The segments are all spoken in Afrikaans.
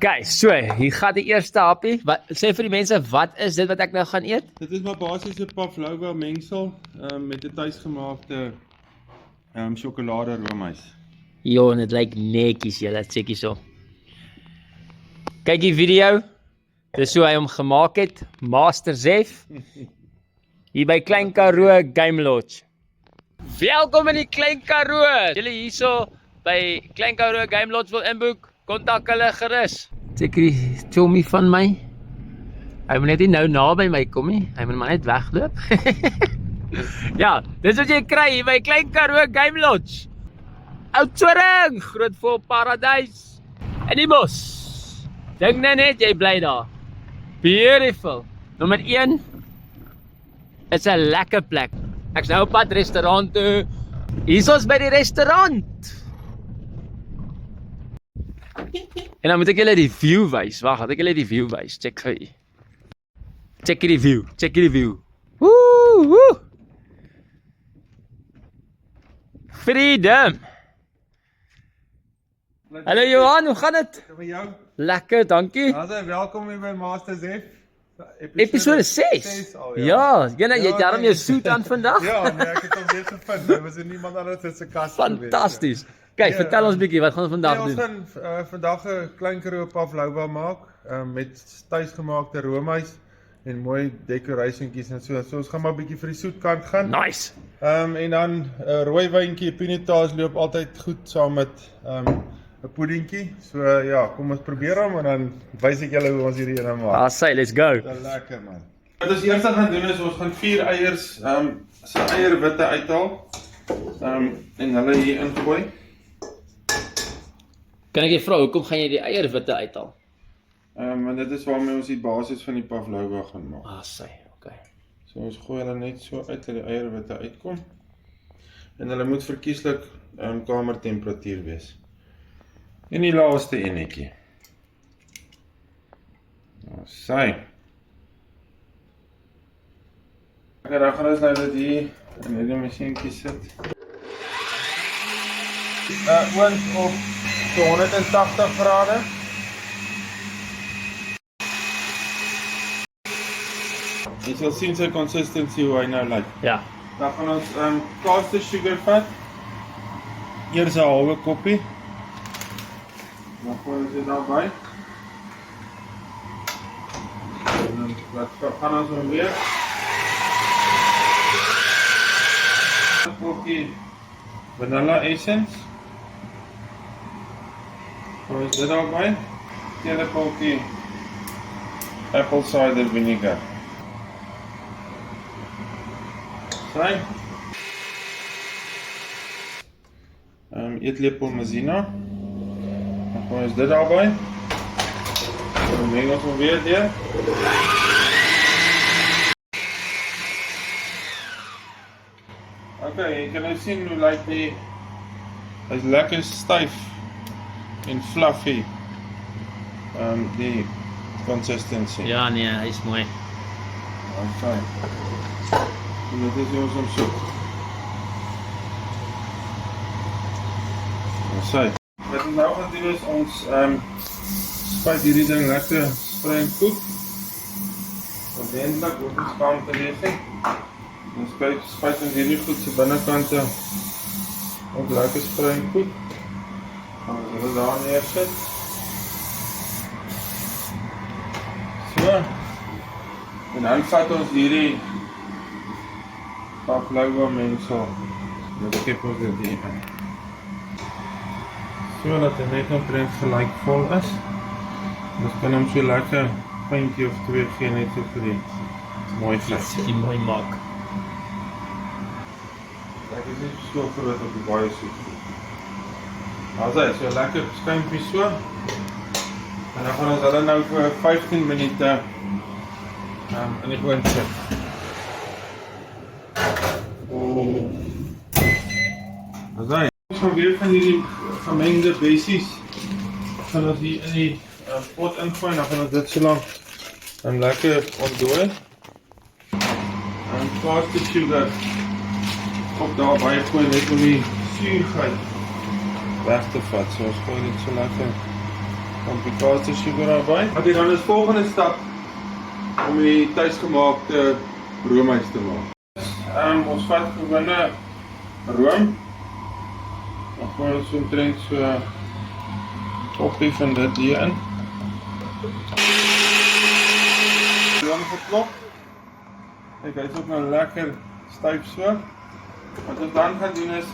Okay, so, hier gaan die eerste happie. Sê vir die mense, wat is dit wat ek nou gaan eet? Dit is maar basies 'n pavlova mengsel met 'n tuisgemaakte sjokolade roomys. Jo, en dit lyk netjies, julle, check hierso. Kyk die video. Dis hoe hy hom gemaak het, Master Chef. Hier by Klein Karoo Game Lodge. Welkom in die Klein Karoo. Julle hierso by Klein Karoo Game Lodge wil inboek, kontak hulle gerus. Check die chommy van my. Hy moet net nie nou naby my kom nie. Hy moet maar net wegloop. Ja, dis wat jy kry hier by Klein Karoo Game Lodge. Oudtshoorn, Grootvoël Paradys. In die bos. Dink nou net jy bly daar. Beautiful. Nommer 1 is 'n lekker plek. Ek's nou op pad restaurant toe. Hier's ons by die restaurant. En dan moet ek julle die view wys. Wag, laat ek julle die view wys. Check gou hier. Check die view. Check die view. Woo! Woo! Freedom. Hallo Johan, hoe gaan dit? Met jou? Lekker, dankie. Welkom hier by Master Chef. Episode 6. Ja, jy het daarom jou soet aan vandag. Ja, nee, ek het hom weer gevind. Daar was niemand anders in sy kas gewees. Fantasties. Kyk, vertel ons bietjie, wat gaan ons vandag doen? Ons gaan vandag 'n klein Karoo pavlova maak met tuisgemaakte roomys en mooi decorationkies en so. So ons gaan maar 'n bietjie vir die soet kant gaan. Nice. En dan 'n rooi wyntjie, pinotage loop altyd goed saam met 'n puddingkie. So ja, kom ons probeer hom en dan wys ek julle hoe ons hierdie ene maak. Ah, say, let's go. Lekker man. Wat ons eers gaan doen is ons gaan 4 eiers se eierwitte uithaal. En hulle hier ingooi. Kan ek jy vra, hoekom gaan jy die eierwitte uithaal? En dit is waarmee ons die basis van die pavlova gaan maak. Ah, say, okay. So ons gooi hulle net so uit dat die eierwitte uitkom. En hulle moet verkieslik kamertemperatuur wees. En die laaste enetjie. Nou, sy. Okay, dan gaan ons nou dit hier in hierdie masjienkie sit. Oond op so 180 grade. Jy sal sien sy consistency hoe hy nou lyk. Ja. Dan gaan ons caster sugar vat. Eers 'n halwe koppie. Dan gooi ons dit daarby. En dan gaan ons hom weer. 'n koppie vanilla essence. Gooi ons dit daarby. 'n koppie apple cider vinegar. Sy. Eetlepel Mazina. Dan gooi ons dit daarby. Dan meng ons hom weer deur. Okay, jy kan nou sien hoe lyk die. Hy's lekker styf en fluffy. Die consistency. Ja, nee, hy is mooi. Okay. En dit is ons om soep. Sy. Wat ons nou gaan doen is ons spuit hierdie ding lekker spring koek. Ordentlik op die span te wees. Ons spuit ons hierdie goed se binnekante op lekker spring koek. Gaan ons dit daar neersit. So. En dan vat ons hierdie pavlova mengsel. Dit skep ons dit hier in. So dat hy net omtrent gelyk vol is. Ons kan hom so lekker puntjie of 2 gee net so vir die mooi glas. Die mooi maak. Ek is nie so groot op die baie soet. Also, so lekker skuimpie so. En dan gaan ons hulle nou vir 15 minute in die oond sit. Also, ons gaan weer van hierdie gemengde bessies gaan ons hier in die pot ingooi en dan gaan ons dit so lank lekker ontdooi. En caster sugar op daarby gooi net om die suurheid weg te vat. So ons gooi dit so lekker Dan die kaas suiker daarbij. Okay, dan is volgende stap om die tuisgemaakte roomys te maak. Ons vat gewone room. Dan gooi ons omtrent so koppie van dit hier in. Room geklop. Kijk, hy is ook nou lekker styf so. Wat ons dan gaan doen is,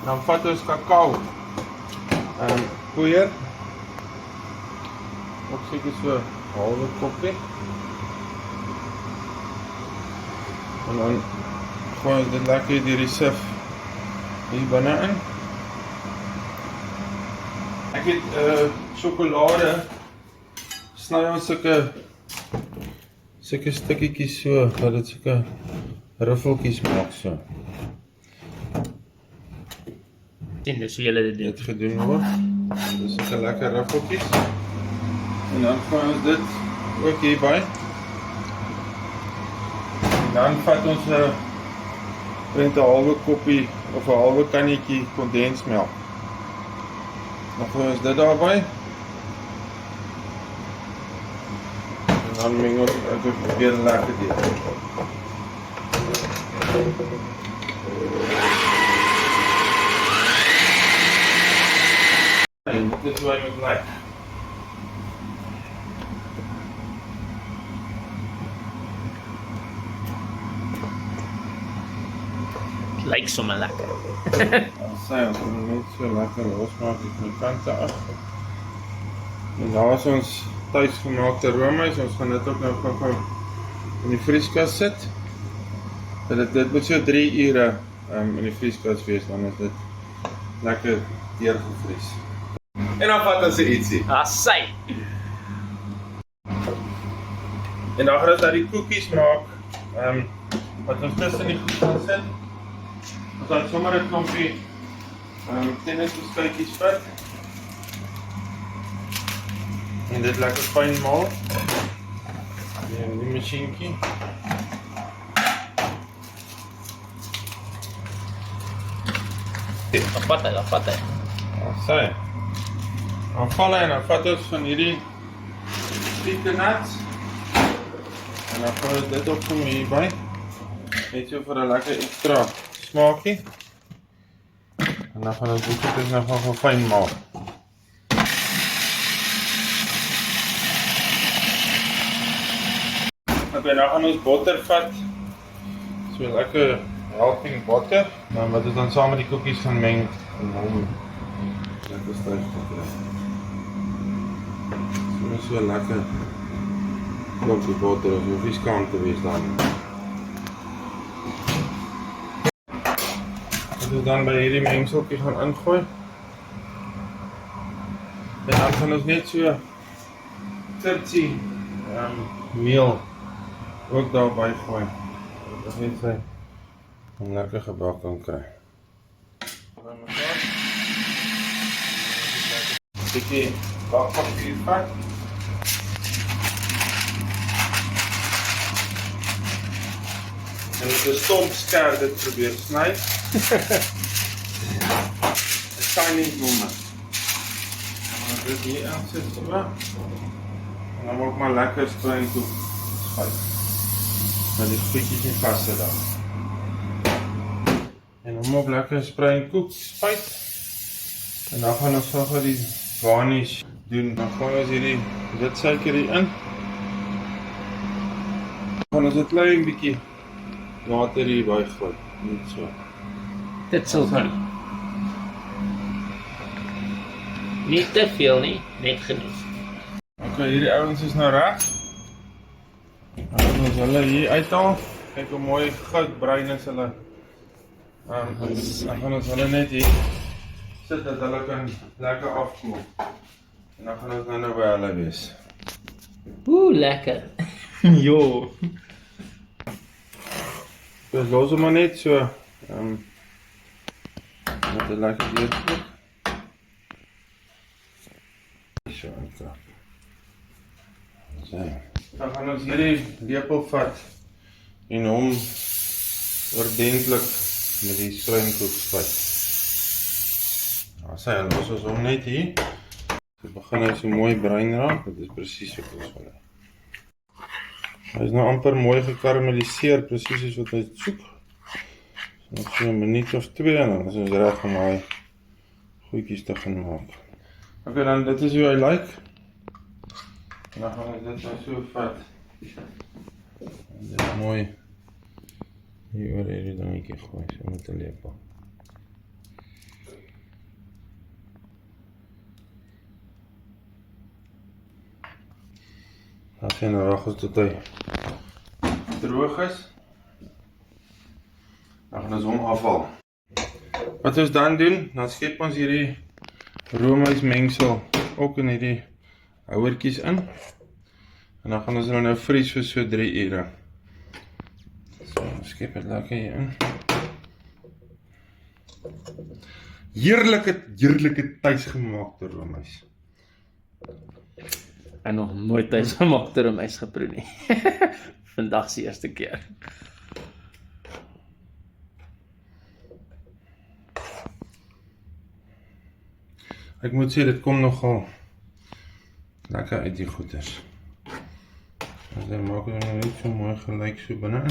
dan vat ons kakao poeier. Ook seker so 'n halwe koppie. En dan gooi ons dit lekker deur die sif hier binne in. Ek het sjokolade, sny ons sulke stukkietjies so, dat dit sulke ruffeltjies maak so. Sien, dis hoe julle dit doen. Dit gedoen word. Dis sulke lekker ruffeltjies. En dan gooi ons dit ook hierby. En dan vat ons 'n halwe koppie of 'n halwe kannetjie kondensmelk. Dan gooi ons dit daarbij. En dan meng ons dit weer lekker deur. En dit is hoe hy moet lyk. Lyk sommer lekker. Sy ons moet net so lekker losmaak van die kante af. En daar is ons tuisgemaakte roomys. Ons gaan dit ook nou gou in die vrieskas sit. Dit moet so 3 ure in die vrieskas wees, dan is dit lekker deurgevries. En dan vat ons ietsie. Sy. En dan gaan ons daar die koekies maak. Wat ons tussen die goed gaan sit. Ons gaan sommer 'n klompie tennisbeskuitjies vat. En dit lekker fyn maak. En die masjienkie. Dan vat hy. Sy. Dan val hy en dan vat ons van hierdie peanuts. En dan gooi ons dit ook sommer hierby. Net so vir 'n lekker ekstra smaakie. En dan gaan ons dit nog gaan fyn maak. Okay, nou gaan ons botter vat. So lekker helping botter. Dan wat ons dan saam met die koekies gaan meng en hom lekker styf te kry. So lekker klopie botter of jou vieskant te wees dan. Wat ons dan by hierdie mengseltjie gaan ingooi. En dan gaan ons net so 30 meel ook daarby gooi. Dat is net sy om lekker gebak kan kry. Een bietjie bakpapier vat. En met 'n stomp skêr dit probeer sny. 'n Tiny moment. Dan dit hier aansit sommer. En dan maak maar lekker springkoek spuit. Dan die goedjies nie vassit dan. En dan maak lekker springkoek spuit. En dan gaan ons gou die garnish doen. Dan gooi ons hierdie wit suiker hier in. Dan gaan ons 'n klein bietjie water hierby gooi. Net so. Dit sal gaan. Nie te veel nie, net genoeg. Okay, hierdie ouens is nou reg. Dan gaan ons hulle hier uithaal. Kyk hoe mooi goudbruin is hulle. Dan gaan ons hulle net hier sit dat hulle kan lekker afkoel. En dan gaan ons nou by hulle wees. Lekker. Jo. Dus los hom maar net so. Met 'n lekker deurkoek. So, okay. So. Dan gaan ons hierdie lepel vat en hom ordentlik met die springkoek spuit. Los ons hom net hier. So begin hy so mooi bruin raak, dit is presies wat ons wil hê. Hy is nou amper mooi gekarameliseer, presies soos wat hy soek. So nog so 'n minuut of 2 en dan is ons reg om hy goedjies te gaan maak. Okay, dan dit is hoe hy lyk. En dan gaan ons dit nou so vat. En dit mooi hier oor hierdie dingetjie gooi, so met 'n lepel. Dan sien we wag ons tot hy droog is. Dan gaan ons hom afhaal. Wat ons dan doen, dan skep ons hierdie roomysmengsel ook in hierdie houertjies in. En dan gaan ons nou vries vir so 3 ure. So, skep dit lekker hier in. Heerlike tuisgemaakte roomys. En nog nooit tuisgemaakte roomys geproe nie. Vandag se eerste keer. Ek moet sê, dit kom nogal lekker uit die goeders. Dus dan maak ek nou net so mooi gelyk so binne.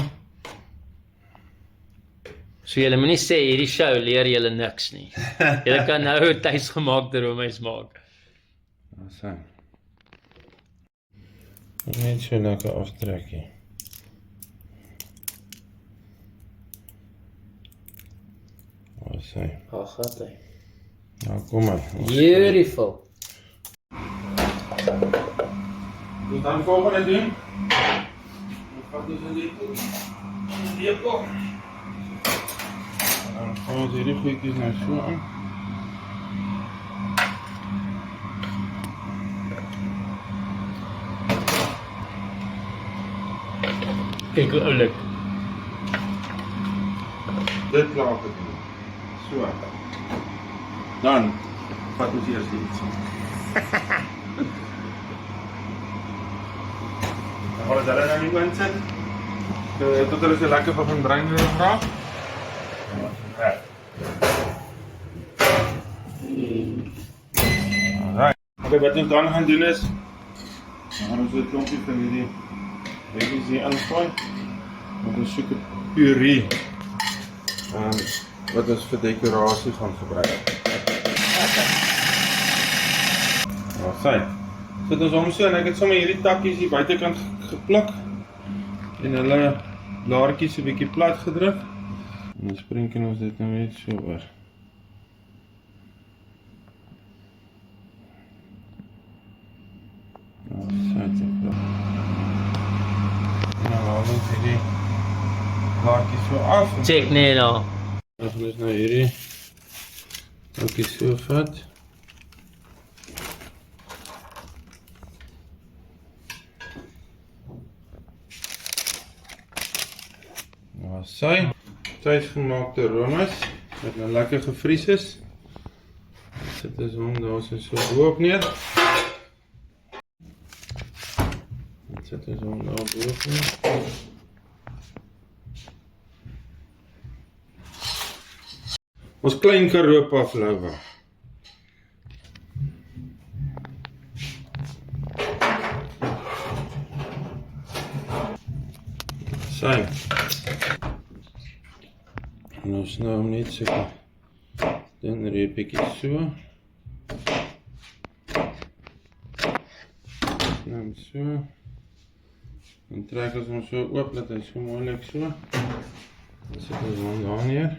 So julle moenie sê hierdie show leer julle niks nie. Julle kan nou tuisgemaakte roomys maak. Daar sien. Net so lekker aftrek hier. Daar sien. Ag, gat hy. Nou kom maar. Beautiful. Dus dan volgende doen. Dan vat ons in die lepel. Dan gaan ons hierdie goedjies nou so aan. Kyk hoe oulik. Dit klaar gedoen. So. Dan vat ons eers iets. Dan gaan ons hulle nou nie insit. Tot hulle so lekker van bruin raak. Alright. Okay, wat ons dan gaan doen is, dan gaan ons so 'n klompie van hierdie veggies hier ingooi. Met 'n soeke puree. Wat ons vir dekorasie gaan gebruik. Nou, sien. Sit ons hom so en ek het sommer hierdie takkies hier buitekant gepluk en hulle blaartjies 'n bietjie plat gedruk. En dan sprinkel ons dit nou net so oor. Nou, sien. Nou, haal ons hierdie blaartjies so af. Check net nou. Dan gaan ons nou hierdie takkies so vat. Nou, sy tuisgemaakte roomys wat nou lekker gevries is. Sit ons hom daar so bo-op neer. Sit ons hom daar bo-op neer. Ons klein Karoo pavlova. Sy. En ons nou net so dan reepetjie so. Dan so. En trek ons hom so oop dat hy so mooi lyk so. Dan sit ons hom daar neer.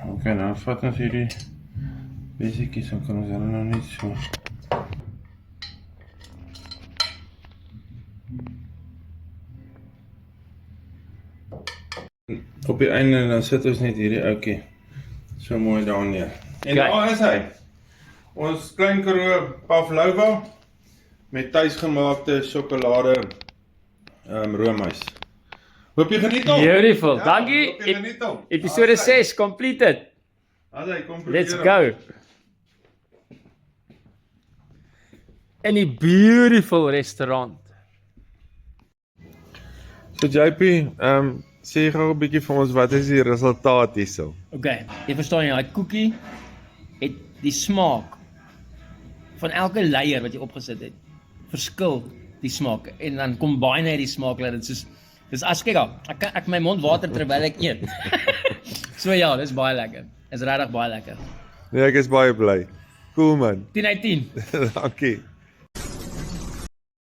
Okay, nou vat ons hierdie besiekies en kan ons hulle nou net so. Op die einde dan sit ons net hierdie ouetjie so mooi daar neer. En daar is hy. Ons klein Karoo pavlova met tuisgemaakte sjokolade roomys. Hoop jy geniet hom. Beautiful. Ja, Dankie. hoop jy geniet hom. Episode 6 completed. Kom Let's go. In die beautiful restaurant. So JP, sê gou 'n bietjie vir ons wat is die resultaat hierso? Okay, jy verstaan jy, daai koekie het die smaak van elke leier wat jy opgesit het, verskil die smaak en dan combine hy die smaak dat dit soos dis as kyk al, ek my mond water terwyl ek eet. So ja, dis baie lekker. Is regtig baie lekker. Nee, ek is baie bly. Cool man. 10 uit 10. Dankie.